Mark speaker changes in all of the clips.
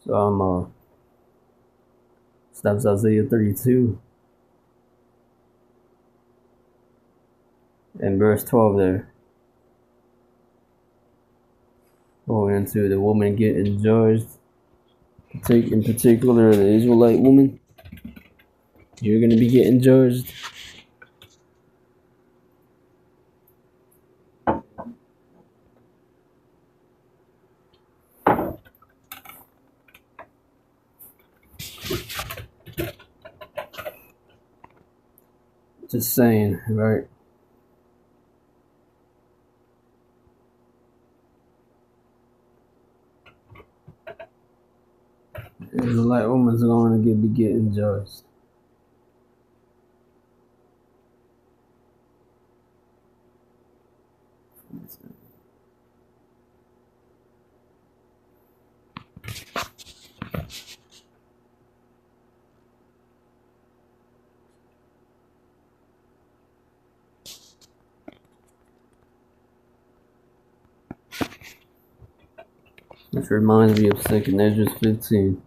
Speaker 1: So that's Isaiah 32 and verse 12 there. Going into the woman getting judged, in particular the Israelite woman. You're gonna be getting judged. Just saying, right? Israelite woman's going to be getting judged. Which reminds me of 2nd Ezra 15.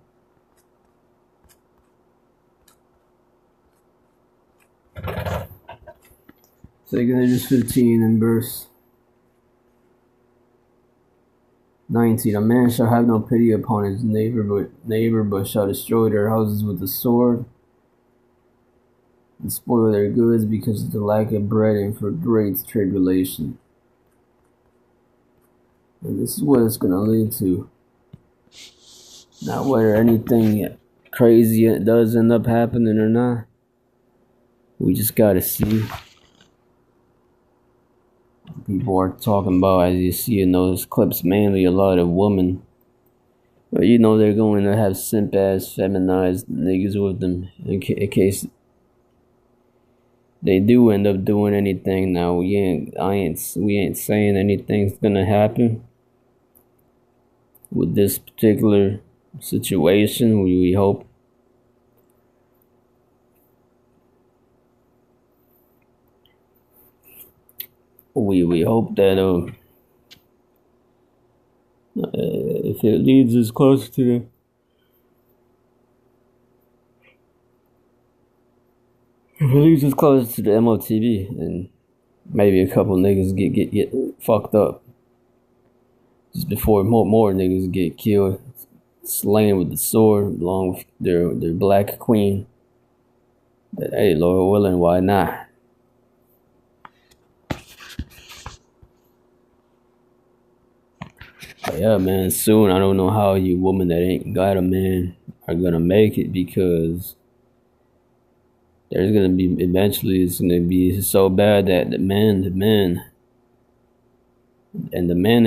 Speaker 1: 2nd Ezra 15 and verse 19. A man shall have no pity upon his neighbor, but shall destroy their houses with the sword and spoil their goods because of the lack of bread and for great tribulation. And this is what it's going to lead to. Not whether anything crazy does end up happening or not. We just got to see. People are talking about, as you see in those clips, mainly a lot of women. But they're going to have simp ass feminized niggas with them in case they do end up doing anything. Now we ain't saying anything's gonna happen with this particular situation. We hope. We hope that if it leads us closer to the MOTV, and maybe a couple niggas get fucked up just before more niggas get killed, slain with the sword along with their black queen. That, hey, Lord willing, why not? But yeah, man, soon I don't know how you women that ain't got a man are gonna make it, because there's gonna be eventually it's gonna be so bad that the men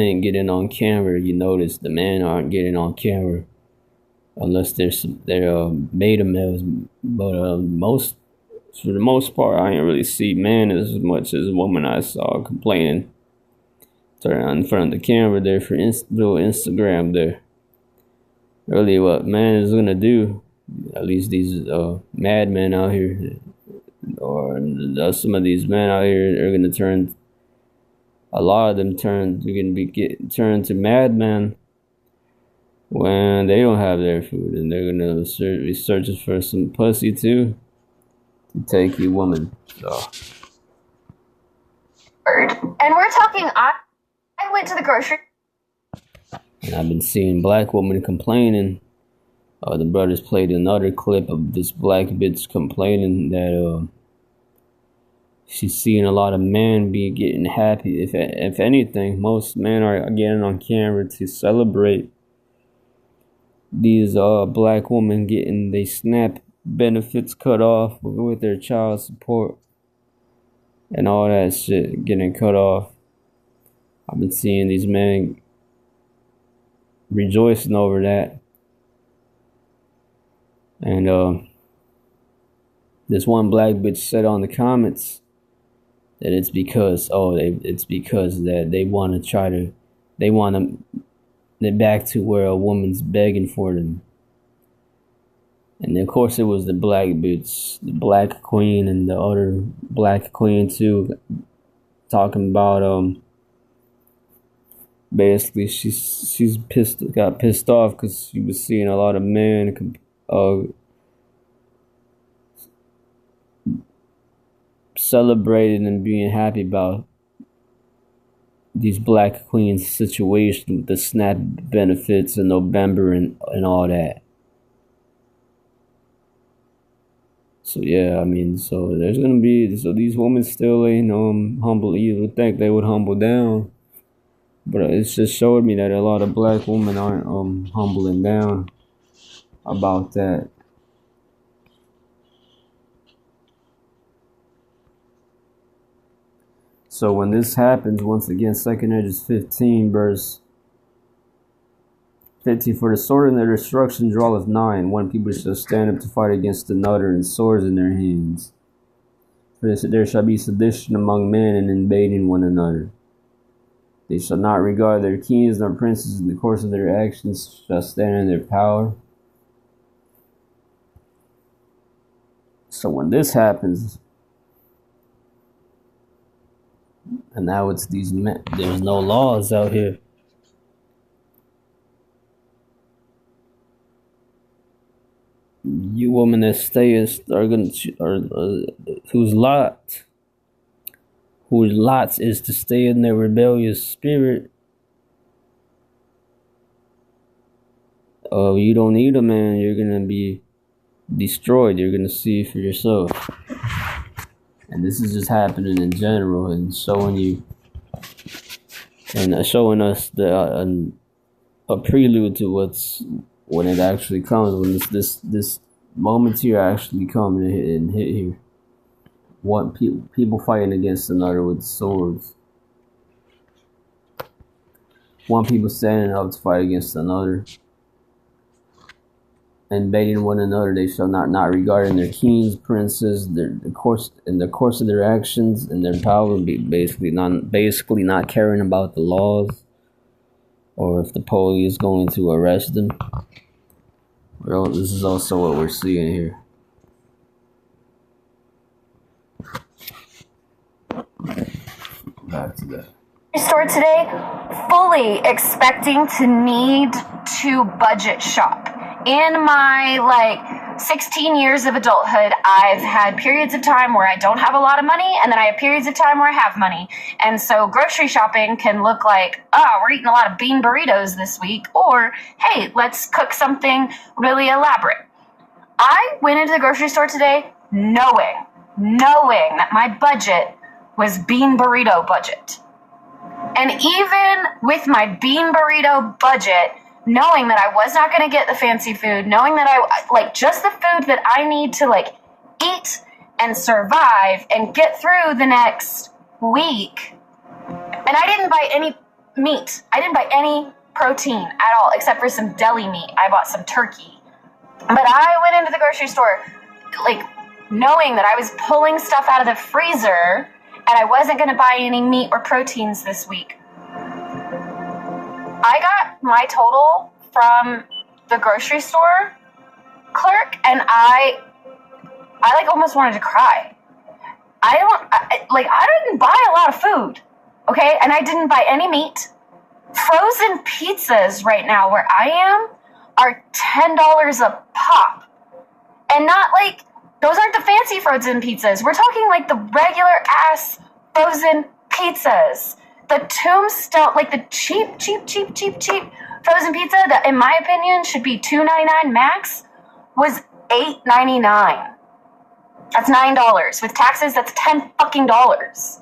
Speaker 1: ain't getting on camera. You notice the men aren't getting on camera unless they're beta males. But for the most part, I ain't really see men as much as a woman I saw complaining in front of the camera there for little Instagram there. Really, what man is gonna do? At least these madmen out here, or some of these men out here, are gonna turn. A lot of them turned to madmen when they don't have their food, and they're gonna be searching for some pussy too to take you, woman. So.
Speaker 2: And we're talking. I went to the grocery.
Speaker 1: And I've been seeing black women complaining. The brothers played another clip of this black bitch complaining that she's seeing a lot of men be getting happy. If anything, most men are getting on camera to celebrate these black women getting their SNAP benefits cut off with their child support and all that shit getting cut off. I've been seeing these men rejoicing over that. And this one black bitch said on the comments that it's because that they want to get back to where a woman's begging for them. And of course it was the black bitch, the black queen, and the other black queen too, talking about Basically, got pissed off because she was seeing a lot of men celebrating and being happy about these black queens situation with the SNAP benefits in November and all that. So yeah, I mean, so there's gonna be these women still ain't humble. You would think they would humble down, but it's just showed me that a lot of black women aren't humbling down about that. So when this happens, once again, 2 Edges 15 verse 15, for the sword in their destruction draweth nigh, and one people shall stand up to fight against another, and swords in their hands. For there shall be sedition among men, and invading one another. They shall not regard their kings nor princes, in the course of their actions shall stand in their power. So when this happens, and now it's these men, there's no laws out here. You women that stay are gonna whose lots is to stay in their rebellious spirit. You don't need a man. You're gonna be destroyed. You're gonna see for yourself. And this is just happening in general and showing you and showing us a prelude to when it actually comes, when this moment here actually come and hit here. What people fighting against another with swords. One people standing up to fight against another. Invading one another, they shall not regarding their kings, princes, the course of their actions and their power, be basically not caring about the laws, or if the police is going to arrest them. Well, this is also what we're seeing here. Back to that.
Speaker 2: Store today, fully expecting to need to budget shop. In my 16 years of adulthood, I've had periods of time where I don't have a lot of money, and then I have periods of time where I have money. And so grocery shopping can look like, we're eating a lot of bean burritos this week, or hey, let's cook something really elaborate. I went into the grocery store today knowing that my budget was bean burrito budget. And even with my bean burrito budget, knowing that I was not going to get the fancy food, knowing that I just the food that I need to eat and survive and get through the next week. And I didn't buy any meat. I didn't buy any protein at all, except for some deli meat. I bought some turkey. But I went into the grocery store knowing that I was pulling stuff out of the freezer and I wasn't going to buy any meat or proteins this week. I got my total from the grocery store clerk, and I almost wanted to cry. I didn't buy a lot of food, okay? And I didn't buy any meat. Frozen pizzas right now where I am are $10 a pop. And not those aren't the fancy frozen pizzas. We're talking the regular ass frozen pizzas. The Tombstone, the cheap frozen pizza that, in my opinion, should be $2.99 max, was $8.99. That's $9 with taxes. That's $10 fucking dollars.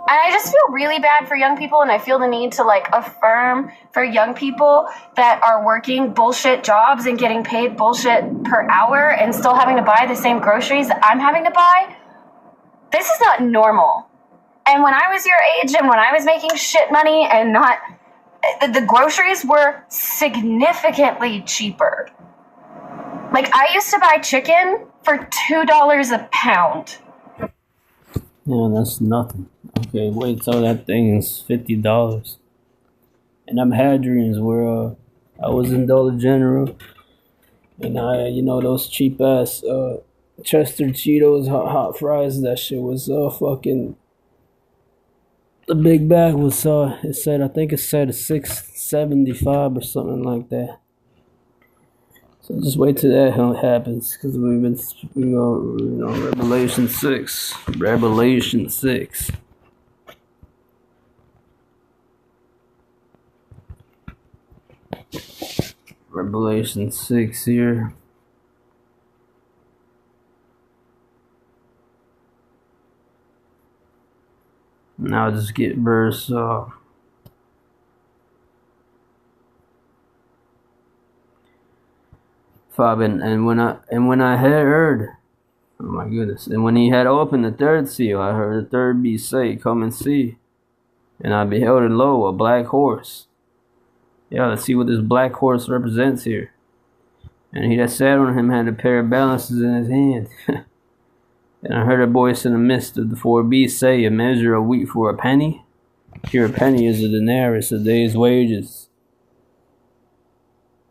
Speaker 2: And I just feel really bad for young people, and I feel the need to affirm for young people that are working bullshit jobs and getting paid bullshit per hour and still having to buy the same groceries that I'm having to buy. This is not normal. And when I was your age and when I was making shit money and the groceries were significantly cheaper. I used to buy chicken for $2 a pound.
Speaker 1: Yeah, that's nothing. Okay, wait till that thing is $50. And I've had dreams where I was in Dollar General and those cheap ass Chester Cheetos hot fries, that shit was fucking The big bag was it said, I think it said a 675 or something like that. So just wait till that happens, because we've been, Revelation 6. Revelation 6. Revelation 6 here. Now just get verse 5. And when I had heard, oh my goodness, and when he had opened the third seal, I heard the third beast say, "Come and see." And I beheld, and lo, a black horse. Yeah, let's see what this black horse represents here. And he that sat on him had a pair of balances in his hand. And I heard a voice in the midst of the four beasts say, "A measure of wheat for a penny." Here a penny is a denarius, a day's wages.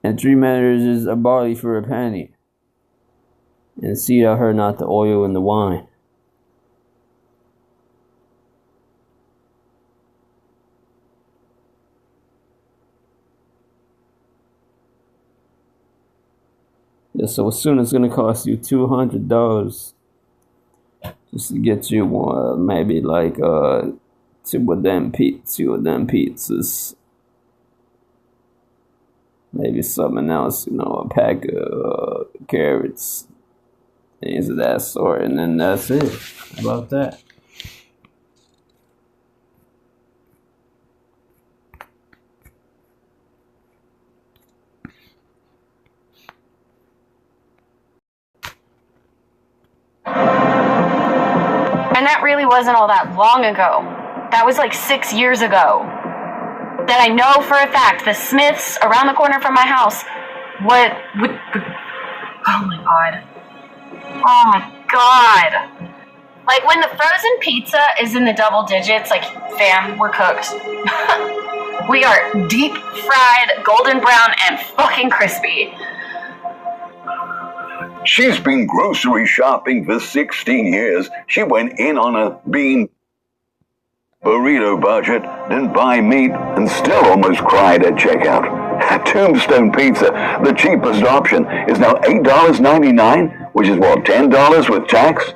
Speaker 1: And 3 measures of barley for a penny. And see, I heard not the oil and the wine. Yeah, so as soon it's going to cost you $200 just to get you one, maybe like two of them pizzas, maybe something else, a pack of carrots, things of that sort, and then that's it. How about that?
Speaker 2: And that really wasn't all that long ago. That was like 6 years ago. That I know for a fact the Smiths around the corner from my house would oh my god. Oh my god. Like when the frozen pizza is in the double digits, like, fam, we're cooked. We are deep fried, golden brown, and fucking crispy.
Speaker 3: She's been grocery shopping for 16 years. She went in on a bean burrito budget, didn't buy meat, and still almost cried at checkout. Tombstone Pizza, the cheapest option, is now $8.99, which is what, $10 with tax?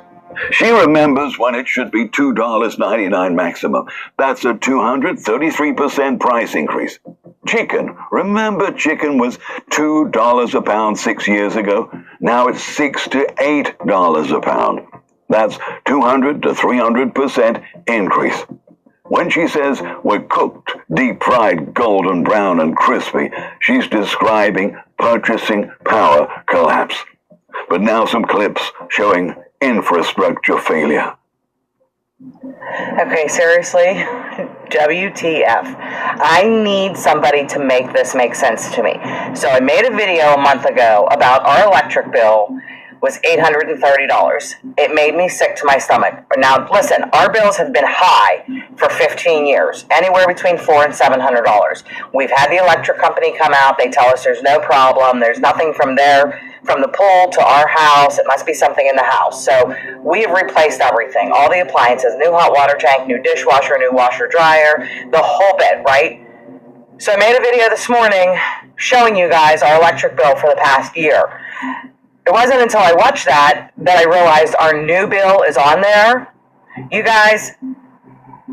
Speaker 3: She remembers when it should be $2.99 maximum. That's a 233% price increase. Chicken. Remember chicken was $2 a pound 6 years ago? Now it's $6 to $8 a pound. That's 200 to 300% increase. When she says we're cooked, deep-fried, golden brown, and crispy, she's describing purchasing power collapse. But now some clips showing infrastructure failure.
Speaker 4: Okay, seriously? WTF. I need somebody to make this make sense to me. So I made a video a month ago about our electric bill was $830. It made me sick to my stomach. Now, listen, our bills have been high for 15 years, anywhere between $400 and $700. We've had the electric company come out. They tell us there's no problem. There's nothing from the pool to our house. It must be something in the house. So we have replaced everything, all the appliances, new hot water tank, new dishwasher, new washer dryer, the whole bit, right? So I made a video this morning showing you guys our electric bill for the past year. It wasn't until I watched that I realized our new bill is on there. You guys,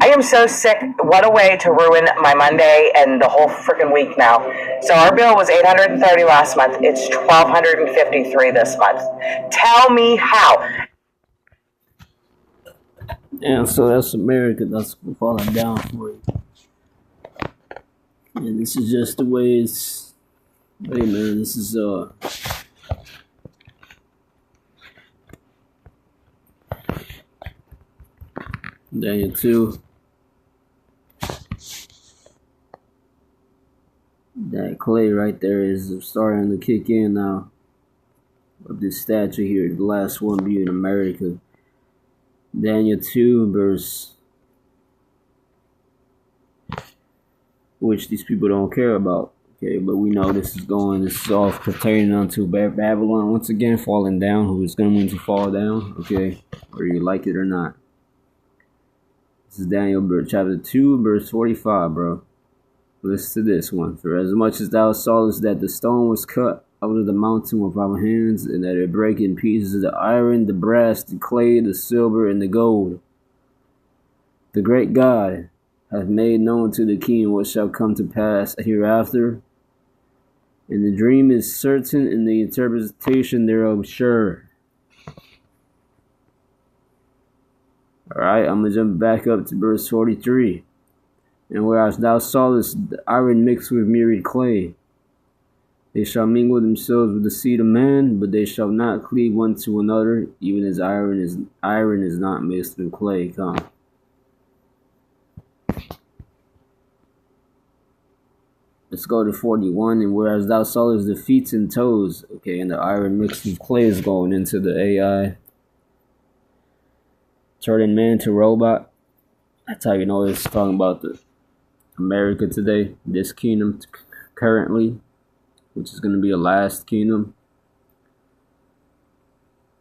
Speaker 4: I am so sick. What a way to ruin my Monday and the whole freaking week now. So our bill was $830 last month. It's $1,253 this month. Tell me how.
Speaker 1: Yeah, so that's America. That's falling down for you. And this is just the way it's. Wait a minute, this is Daniel 2. That clay right there is starting to kick in now. Of this statue here, the last one being America. Daniel 2 verse, which these people don't care about. Okay, but we know this is all pertaining unto Babylon once again falling down, who is going to fall down, okay, whether you like it or not. This is Daniel chapter 2, verse 45, bro. Listen to this one. For as much as thou sawest that the stone was cut out of the mountain with our hands, and that it brake in pieces the iron, the brass, the clay, the silver, and the gold, the great God hath made known to the king what shall come to pass hereafter. And the dream is certain, and the interpretation thereof sure. Alright, I'm going to jump back up to verse 43. And whereas thou sawest the iron mixed with myriad clay, they shall mingle themselves with the seed of man, but they shall not cleave one to another, even as iron is not mixed with clay. Come. Let's go to 41. And whereas thou sawest the feet and toes, okay, and the iron mixed with clay is going into the AI, turning man to robot. That's how you know it's talking about the America today, this kingdom currently, which is going to be the last kingdom.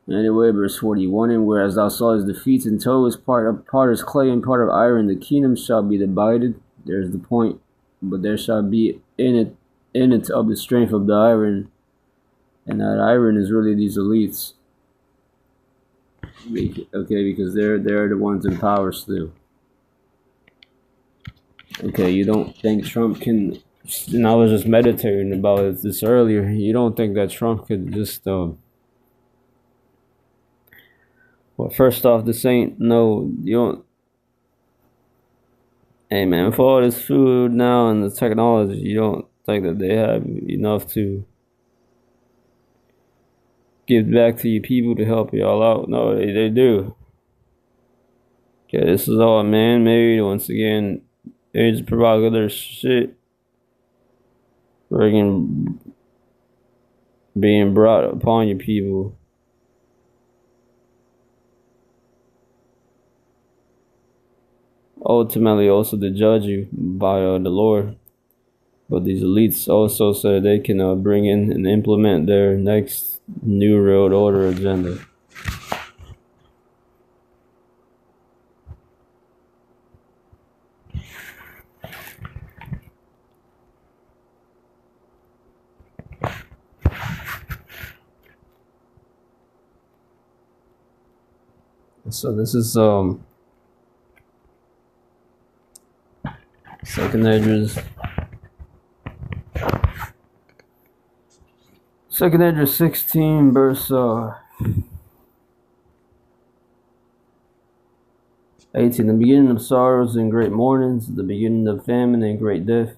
Speaker 1: Anyway, verse 41, and whereas thou sawest the feet and toes, part is clay and part of iron, the kingdom shall be divided. There's the point. But there shall be in it of the strength of the iron, and that iron is really these elites. Okay, because they're the ones in power still. Okay, you don't think Trump can? And I was just meditating about this earlier. You don't think that Trump could just well, first off, this ain't no, you don't. Hey man, for all this food now and the technology, you don't think that they have enough to give back to you people to help y'all out? No, they do. Okay, this is all man-made. Once again, it's provocative shit. Friggin' being brought upon you people. Ultimately also to judge you by the Lord. But these elites also said they can bring in and implement their next New World Order agenda. So this is Second Edge 16 verse 18. The beginning of sorrows and great mournings, the beginning of famine and great death,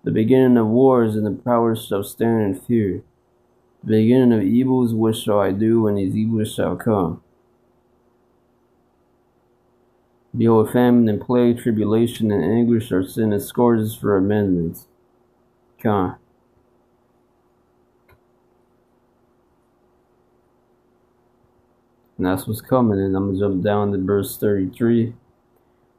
Speaker 1: the beginning of wars, and the powers shall stand in fear. The beginning of evils, what shall I do when these evils shall come? Behold, famine and plague, tribulation and anguish are sin and scourges for amendments. Come. And that's what's coming. And I'm going to jump down to verse 33.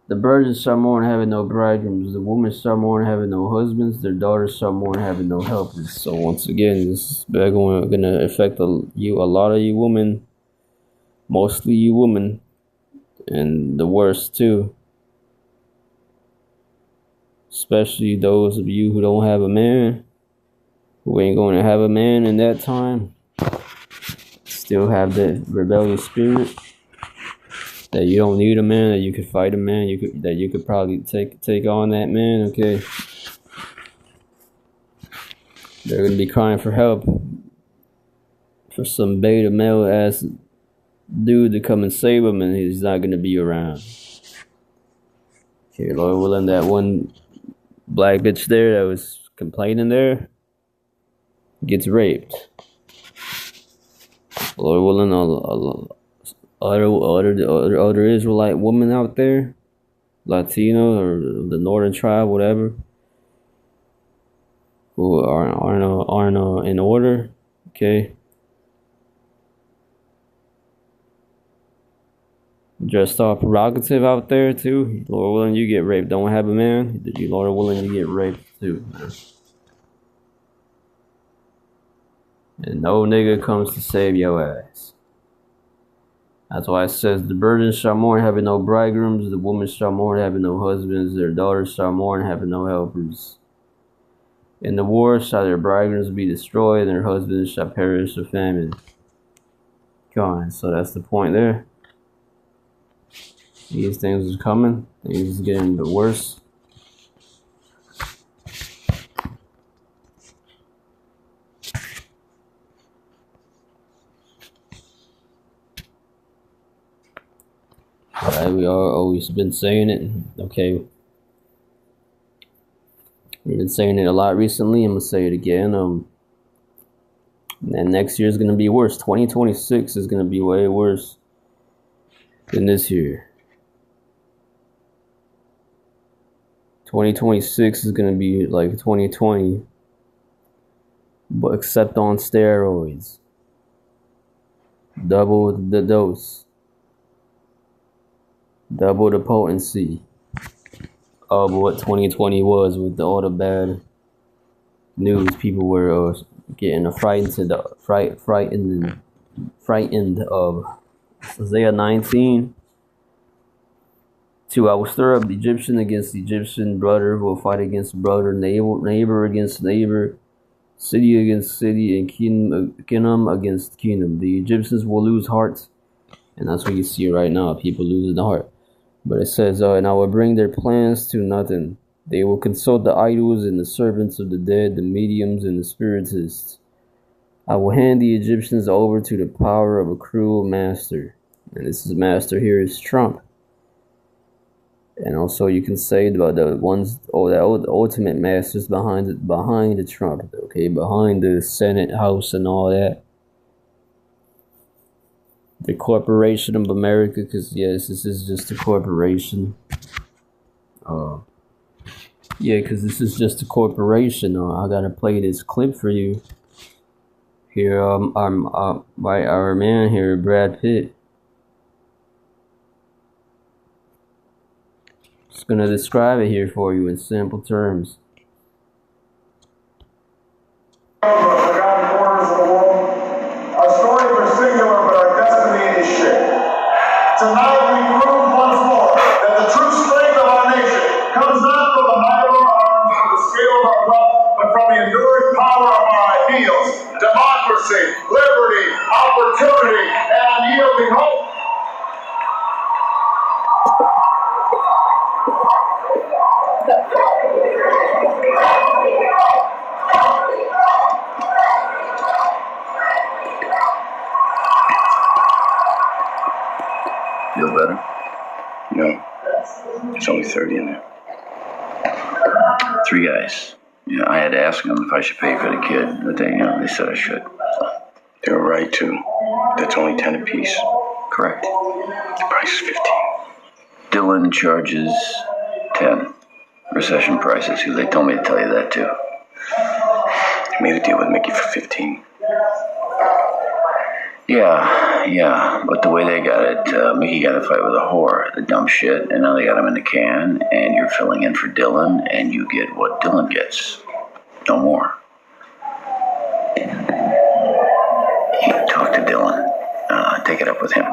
Speaker 1: The virgins shall mourn having no bridegrooms. The women shall mourn having no husbands. Their daughters shall mourn having no helpers. So once again, this is going to affect a lot of you women. Mostly you women. And the worst too. Especially those of you who don't have a man. Who ain't going to have a man in that time. Still have that rebellious spirit. That you don't need a man, that you could fight a man, that you could probably take on that man, okay? They're gonna be crying for help. For some beta male ass dude to come and save him, and he's not gonna be around. Okay, Lord willing, that one black bitch there that was complaining there gets raped. Lord willing, other Israelite woman out there, Latino or the Northern tribe, whatever, who aren't in order, okay, dressed all prerogative out there too. Lord willing, you get raped. Don't have a man. Lord willing, you get raped too, man. And no nigga comes to save your ass. That's why it says, the virgins shall mourn, having no bridegrooms. The women shall mourn, having no husbands. Their daughters shall mourn, having no helpers. In the war shall their bridegrooms be destroyed, and their husbands shall perish of famine. God, so that's the point there. These things are coming. Things are getting worse. Alright, we all always been saying it. Okay. We've been saying it a lot recently. I'm gonna say it again. And next year is gonna be worse. 2026 is gonna be way worse than this year. 2026 is gonna be like 2020, but except on steroids. Double the dose. Double the potency of what 2020 was, with all the bad news. People were getting frightened of Isaiah 19. 2, I will stir up the Egyptian against the Egyptian, brother will fight against brother, neighbor against neighbor, city against city, and kingdom against kingdom. The Egyptians will lose hearts, and that's what you see right now, people losing the heart. But it says, and I will bring their plans to nothing. They will consult the idols and the servants of the dead, the mediums and the spiritists. I will hand the Egyptians over to the power of a cruel master. And this is master here is Trump. And also you can say about the ones, the ultimate masters behind the Trump, okay, behind the Senate, House, and all that. The corporation of America, because yes, this is just a corporation. Yeah, because this is just a corporation. I gotta play this clip for you. Here, by our man here, Brad Pitt. Just gonna describe it here for you in simple terms.
Speaker 5: Our stories are singular, but our destiny is shared. Tonight we prove once more that the true strength of our nation comes not from the might of our arms or the scale of our wealth, but from the enduring power of our ideals, democracy, liberty, opportunity, and unyielding hope.
Speaker 3: Feel better? No. There's only 30 in there. 3 guys. Yeah, I had to ask them if I should pay for the kid, but they said I should. They were right too. That's only 10 apiece. Correct. The price is 15. Dylan charges 10. Recession prices, because they told me to tell you that too. I made a deal with Mickey for 15. Yeah, but the way they got it, Mickey got to fight with a whore, the dumb shit, and now they got him in the can, and you're filling in for Dylan, and you get what Dylan gets. No more. Talk to Dylan. Take it up with him.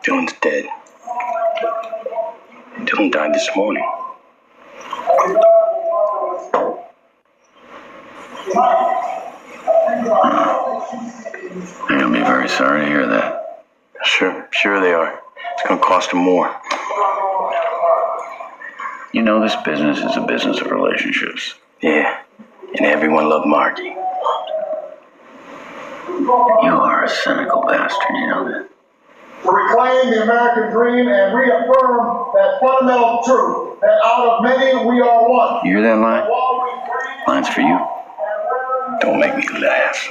Speaker 3: Dylan's dead. Dylan died this morning. You'll be very sorry to hear that. Sure they are. It's going to cost them more. You know, this business is a business of relationships. Yeah, and everyone loved Marky. You are a cynical bastard, you know that?
Speaker 5: To reclaim the American dream and reaffirm that fundamental truth that out of many we are one.
Speaker 3: You hear that line? Line's for you. Don't make me laugh.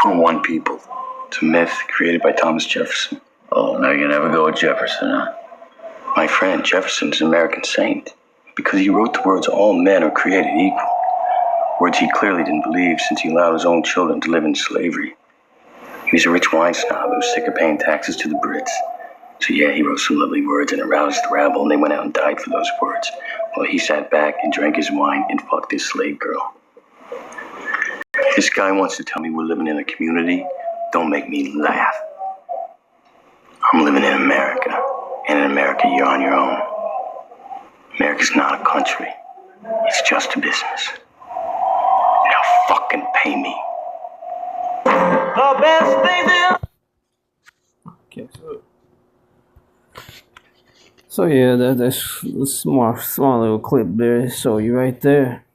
Speaker 3: For one people. It's a myth created by Thomas Jefferson. Oh, now you never go with Jefferson, huh? My friend, Jefferson's an American saint. Because he wrote the words, all men are created equal. Words he clearly didn't believe since he allowed his own children to live in slavery. He was a rich wine snob who was sick of paying taxes to the Brits. So yeah, he wrote some lovely words and aroused the rabble, and they went out and died for those words. While he sat back and drank his wine and fucked his slave girl. This guy wants to tell me we're living in a community
Speaker 6: don't make me laugh. I'm living in America, and in America you're on your own. America's not a country. It's just a business. Now fucking pay me. The best thing that...
Speaker 1: Okay, so yeah, that's a small little clip there. So you right there.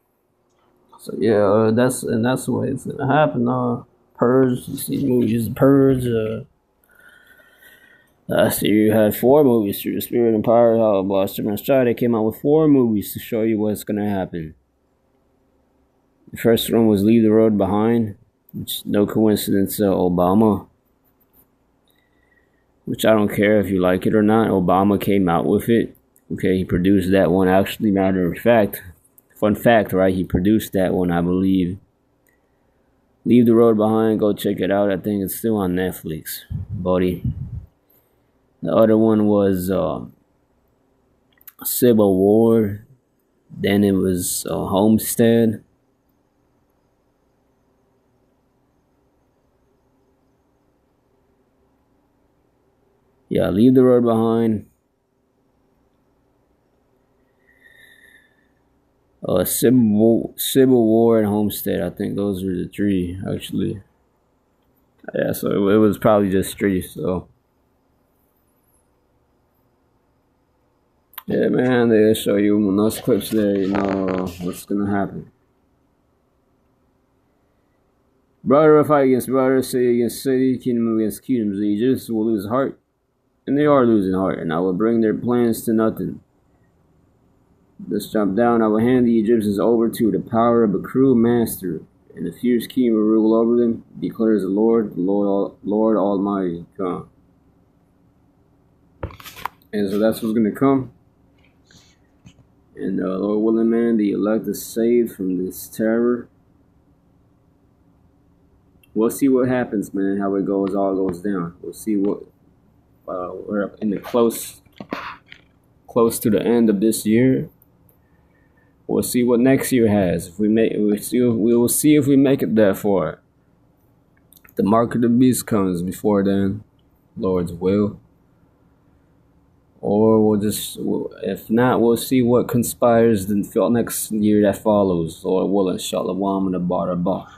Speaker 1: So yeah, that's the way it's gonna happen. Purge. You see movies, Purge. Last year you had 4 movies through the Spirit and Power of Blaster Machado. They came out with 4 movies to show you what's gonna happen. The first one was Leave the Road Behind, which no coincidence, Obama. Which I don't care if you like it or not. Obama came out with it. Okay, he produced that one. Actually, matter of fact, fun fact, right? He produced that one, I believe. Leave the Road Behind. Go check it out. I think it's still on Netflix, buddy. The other one was Civil War. Then it was Homestead. Yeah, Leave the Road Behind. Civil War and Homestead. I think those are the 3, actually. Yeah, so it was probably just 3, so. Yeah, man, they'll show you those clips there, you know, what's gonna happen. Brother will fight against brother, city against city, kingdom against kingdoms. The Egyptians will lose heart, and they are losing heart, and I will bring their plans to nothing. Let's jump down. I will hand the Egyptians over to the power of a cruel master, and the fierce king will rule over them, declares the Lord Almighty. Come. And so that's what's going to come. And Lord willing, man, the elect is saved from this terror. We'll see what happens, man, how it goes, all goes down. We'll see what, we're up in the close to the end of this year. We'll see what next year has. If we will see if we make it that far. The mark of the beast comes before then, Lord's will. Or if not, we'll see what conspires the next year that follows. Lord willing, Shalom and the Barabah.